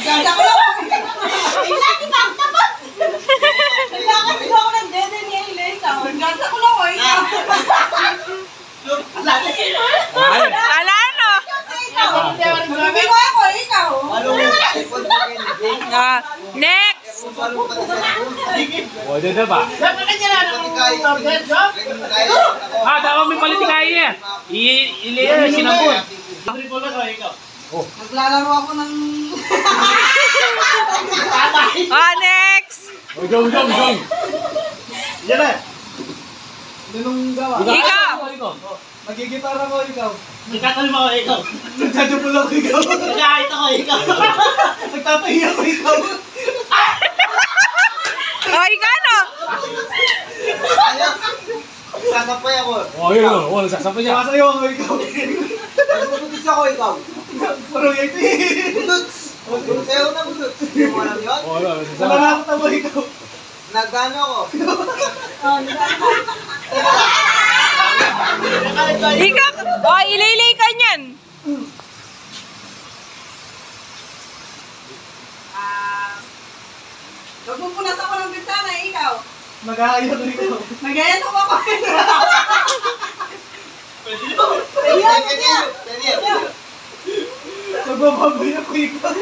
Ganda ko lang. Lagi ba? Tapos! Nagkakasig ako ng dede niya yung ikaw. Ganda ko lang, o ikaw. Ala ano? Sabi ko ako, ikaw. Next! Pwede na ba? Dapat may palitigay niya. Ili sinabon. Naglalaro ako ng... Next! Ujong. Yan na. Ganong gawa. Ikaw! Magigitara ko ikaw. Nagkatabi mo ako ikaw. Nagdadupol ako ikaw. Nagkakita ko ikaw. Nagtapahiya ko ikaw. Ikaw no? Sasapay ako. Yun. Nagsasapay siya. Masayaw ako ikaw. Nagpuputis ako ikaw. Parang ito eh. Budots. Sayaw na budots. Hindi mo alam yun? Nalalakot ako ikaw. Nagano ako. Ikaw! Ililay ka niyan! Magpupunas ako ng bintana, ikaw. Mag-aayos ako ikaw. Nagayan ako ako. Pwede. Magbababoy ako ikaw.